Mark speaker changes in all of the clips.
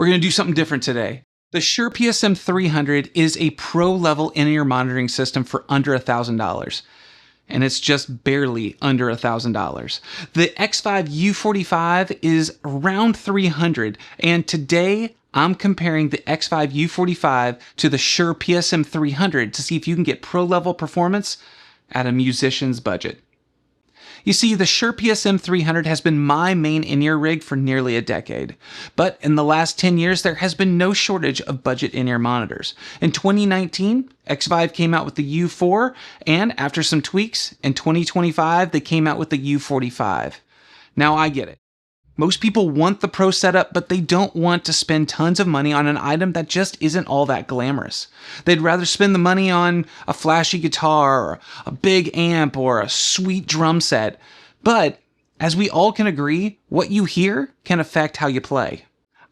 Speaker 1: We're going to do something different today. The Shure PSM300 is a pro-level in-ear monitoring system for under $1,000. And it's just barely under $1,000. The Xvive U45 is around $300, and today I'm comparing the Xvive U45 to the Shure PSM300 to see if you can get pro-level performance at a musician's budget. You see, the Shure PSM300 has been my main in-ear rig for nearly a decade. But in the last 10 years, there has been no shortage of budget in-ear monitors. In 2019, Xvive came out with the U4, and after some tweaks, in 2025, they came out with the U45. Now I get it. Most people want the pro setup, but they don't want to spend tons of money on an item that just isn't all that glamorous. They'd rather spend the money on a flashy guitar, or a big amp, or a sweet drum set. But, as we all can agree, what you hear can affect how you play.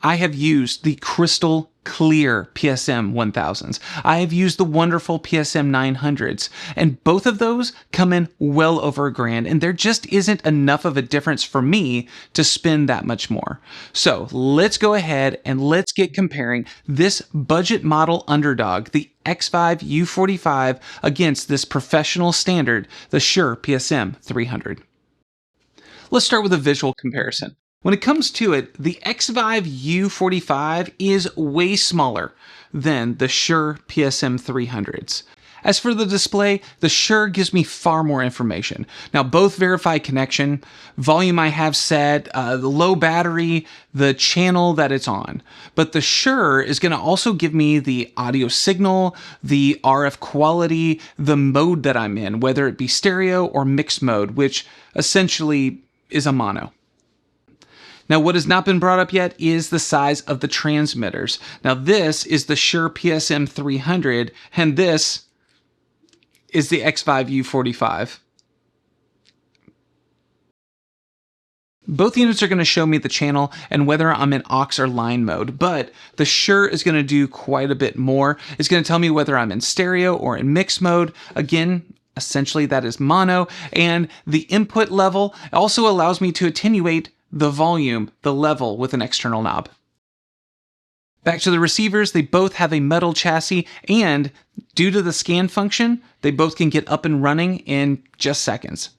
Speaker 1: I have used the crystal clear PSM 1000s. I have used the wonderful PSM 900s, and both of those come in well over $1,000, and there just isn't enough of a difference for me to spend that much more. So let's go ahead and let's get comparing this budget model underdog, the Xvive U45, against this professional standard, the Shure PSM 300. Let's start with a visual comparison. When it comes to it, the Xvive U45 is way smaller than the Shure PSM300s. As for the display, the Shure gives me far more information. Now, both verify connection, volume I have set, the low battery, the channel that it's on. But the Shure is going to also give me the audio signal, the RF quality, the mode that I'm in, whether it be stereo or mixed mode, which essentially is a mono. Now, what has not been brought up yet is the size of the transmitters. Now, this is the Shure PSM300, and this is the Xvive U45. Both units are going to show me the channel and whether I'm in aux or line mode, but the Shure is going to do quite a bit more. It's going to tell me whether I'm in stereo or in mixed mode. Again, essentially that is mono, and the input level also allows me to attenuate the volume, the level, with an external knob. Back to the receivers, they both have a metal chassis, and due to the scan function, they both can get up and running in just seconds.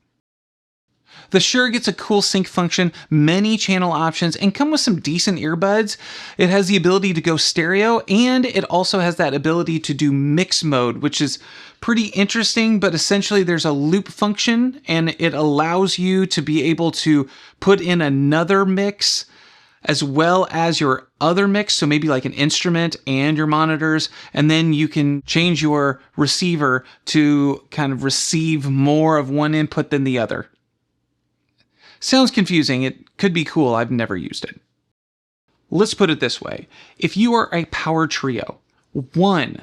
Speaker 1: The Shure gets a cool sync function, many channel options, and come with some decent earbuds. It has the ability to go stereo, and it also has that ability to do mix mode, which is pretty interesting, but essentially there's a loop function, and it allows you to be able to put in another mix as well as your other mix, so maybe like an instrument and your monitors, and then you can change your receiver to kind of receive more of one input than the other. Sounds confusing. It could be cool. I've never used it. Let's put it this way. If you are a power trio, one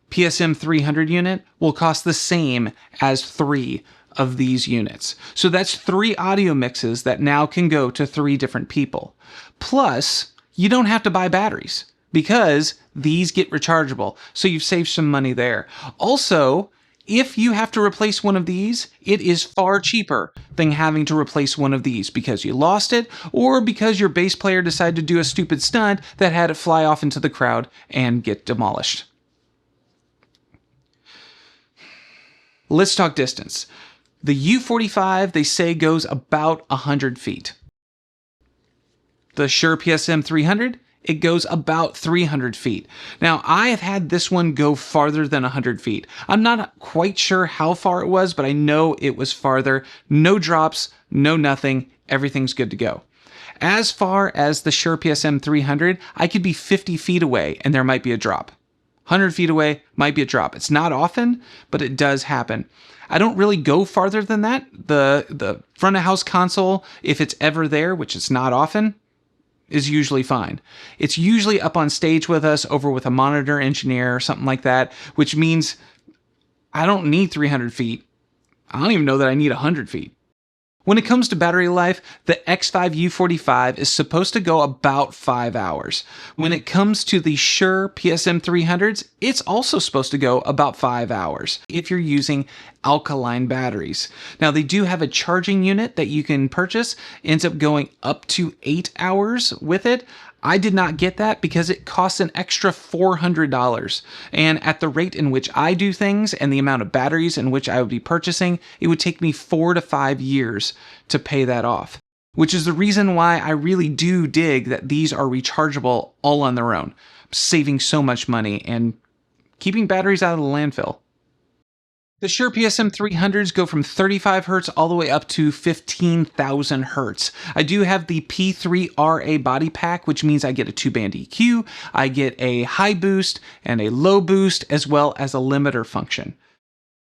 Speaker 1: PSM 300 unit will cost the same as 3 of these units. So that's 3 audio mixes that now can go to 3 different people. Plus, you don't have to buy batteries because these get rechargeable. So you've saved some money there. Also, if you have to replace one of these, it is far cheaper than having to replace one of these because you lost it or because your bass player decided to do a stupid stunt that had it fly off into the crowd and get demolished. Let's talk distance. The U45, they say, goes about 100 feet. The Shure PSM300, it goes about 300 feet. Now, I have had this one go farther than 100 feet. I'm not quite sure how far it was, but I know it was farther. No drops, no nothing. Everything's good to go. As far as the Shure PSM300, I could be 50 feet away and there might be a drop. 100 feet away might be a drop. It's not often, but it does happen. I don't really go farther than that. The front of house console, if it's ever there, which it's not often, is usually fine. It's usually up on stage with us, over with a monitor engineer or something like that, which means I don't need 300 feet. I don't even know that I need 100 feet. When it comes to battery life, the Xvive U45 is supposed to go about 5 hours. When it comes to the Shure PSM300s, it's also supposed to go about 5 hours if you're using alkaline batteries. Now, they do have a charging unit that you can purchase, ends up going up to 8 hours with it. I did not get that because it costs an extra $400. And at the rate in which I do things and the amount of batteries in which I would be purchasing, it would take me 4 to 5 years to pay that off. Which is the reason why I really do dig that these are rechargeable all on their own, saving so much money and keeping batteries out of the landfill. The Shure PSM300s go from 35 Hz all the way up to 15,000 Hz. I do have the P3RA body pack, which means I get a 2-band EQ, I get a high boost and a low boost, as well as a limiter function.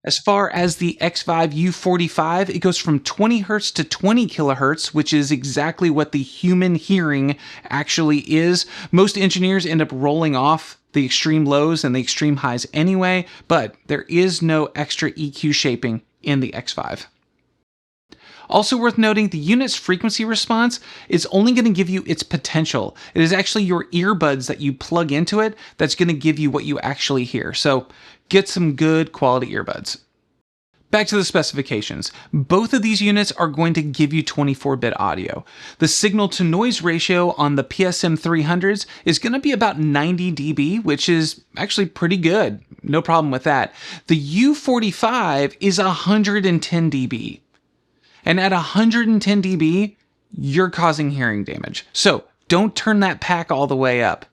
Speaker 1: As far as the Xvive U45, it goes from 20 Hz to 20 kHz, which is exactly what the human hearing actually is. Most engineers end up rolling off the extreme lows and the extreme highs anyway, but there is no extra EQ shaping in the Xvive. Also worth noting, the unit's frequency response is only going to give you its potential. It is actually your earbuds that you plug into it that's going to give you what you actually hear. So get some good quality earbuds. Back to the specifications. Both of these units are going to give you 24-bit audio. The signal-to-noise ratio on the PSM300s is going to be about 90 dB, which is actually pretty good. No problem with that. The U45 is 110 dB. And at 110 dB, you're causing hearing damage. So don't turn that pack all the way up.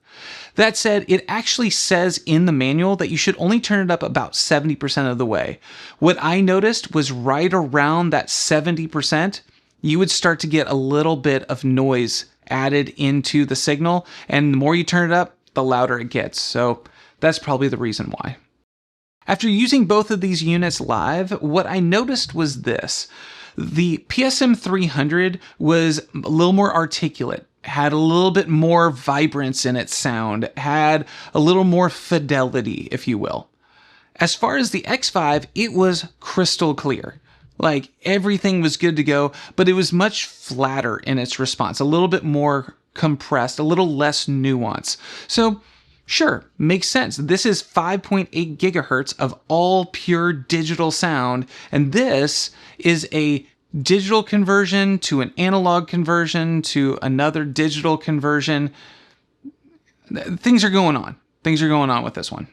Speaker 1: That said, it actually says in the manual that you should only turn it up about 70% of the way. What I noticed was right around that 70%, you would start to get a little bit of noise added into the signal, and the more you turn it up, the louder it gets. So that's probably the reason why. After using both of these units live, what I noticed was this. The PSM300 was a little more articulate, had a little bit more vibrance in its sound, had a little more fidelity, if you will. As far as the Xvive, it was crystal clear. Like, everything was good to go, but it was much flatter in its response, a little bit more compressed, a little less nuance. So, sure, makes sense. This is 5.8 gigahertz of all pure digital sound, and this is a digital conversion to an analog conversion to another digital conversion. Things are going on. Things are going on with this one.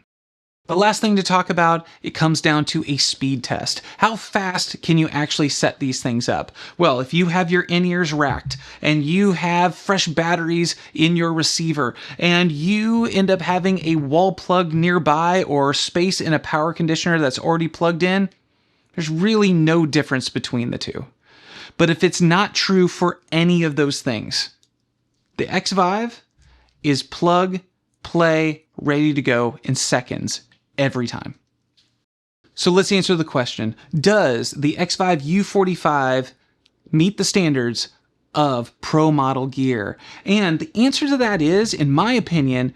Speaker 1: The last thing to talk about, it comes down to a speed test. How fast can you actually set these things up? Well, if you have your in-ears racked and you have fresh batteries in your receiver and you end up having a wall plug nearby or space in a power conditioner that's already plugged in, there's really no difference between the two. But if it's not true for any of those things, the Xvive is plug, play, ready to go in seconds every time. So let's answer the question. Does the Xvive U45 meet the standards of pro model gear? And the answer to that is, in my opinion,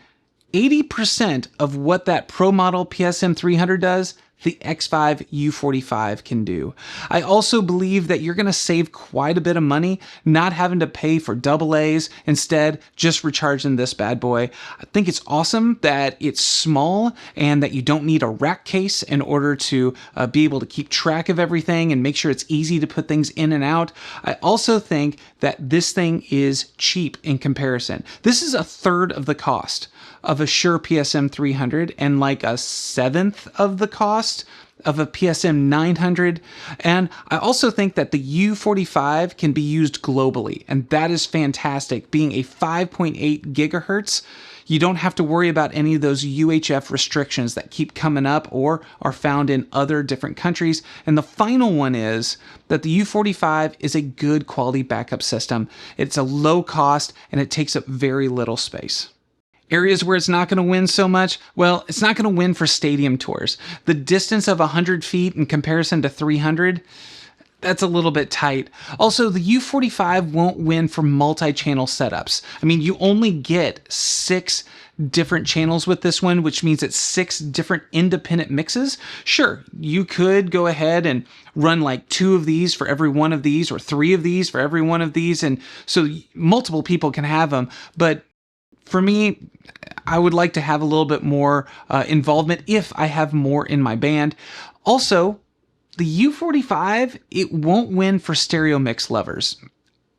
Speaker 1: 80% of what that pro model PSM300 does, the Xvive U45 can do. I also believe that you're going to save quite a bit of money not having to pay for AA's, instead just recharging this bad boy. I think it's awesome that it's small and that you don't need a rack case in order to be able to keep track of everything and make sure it's easy to put things in and out. I also think that this thing is cheap in comparison. This is a third of the cost of a Shure PSM300 and like a seventh of the cost of a PSM900. And I also think that the U45 can be used globally, and that is fantastic. Being a 5.8 gigahertz, you don't have to worry about any of those UHF restrictions that keep coming up or are found in other different countries. And the final one is that the U45 is a good quality backup system. It's a low cost and it takes up very little space. Areas where it's not going to win so much, well, it's not going to win for stadium tours. The distance of 100 feet in comparison to 300, that's a little bit tight. Also, the U45 won't win for multi-channel setups. I mean, you only get 6 different channels with this one, which means it's 6 different independent mixes. Sure, you could go ahead and run like 2 of these for every one of these, or 3 of these for every one of these, and so multiple people can have them, but for me, I would like to have a little bit more involvement if I have more in my band. Also, the U45, it won't win for stereo mix lovers.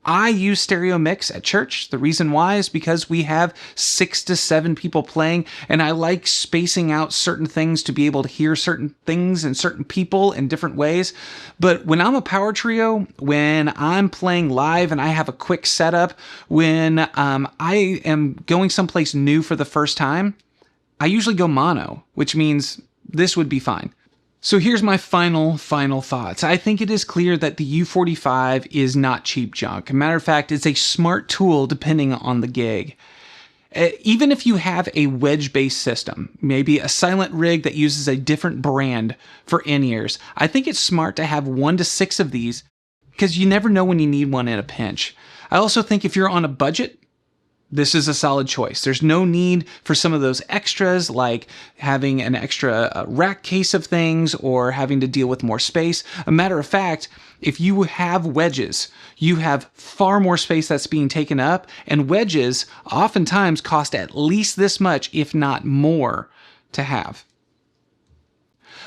Speaker 1: I use stereo mix at church. The reason why is because we have 6 to 7 people playing, and I like spacing out certain things to be able to hear certain things and certain people in different ways. But when I'm a power trio, when I'm playing live and I have a quick setup, when I am going someplace new for the first time, I usually go mono, which means this would be fine. So here's my final thoughts. I think it is clear that the U45 is not cheap junk. Matter of fact, it's a smart tool depending on the gig. Even if you have a wedge-based system, maybe a silent rig that uses a different brand for in-ears, I think it's smart to have 1 to 6 of these because you never know when you need one in a pinch. I also think if you're on a budget, this is a solid choice. There's no need for some of those extras like having an extra rack case of things or having to deal with more space. A matter of fact, if you have wedges, you have far more space that's being taken up, and wedges oftentimes cost at least this much, if not more, to have.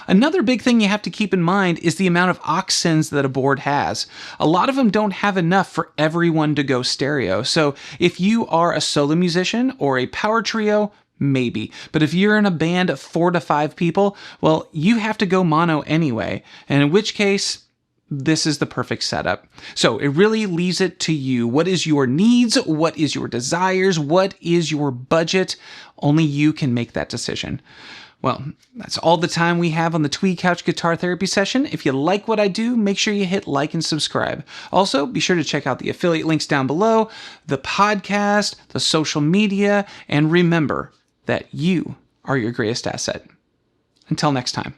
Speaker 1: Another big thing you have to keep in mind is the amount of aux sends that a board has. A lot of them don't have enough for everyone to go stereo. So if you are a solo musician or a power trio, maybe. But if you're in a band of 4 to 5 people, well, you have to go mono anyway. And in which case, this is the perfect setup. So it really leaves it to you. What is your needs? What is your desires? What is your budget? Only you can make that decision. Well, that's all the time we have on the Tweed Couch Guitar Therapy session. If you like what I do, make sure you hit like and subscribe. Also, be sure to check out the affiliate links down below, the podcast, the social media, and remember that you are your greatest asset. Until next time.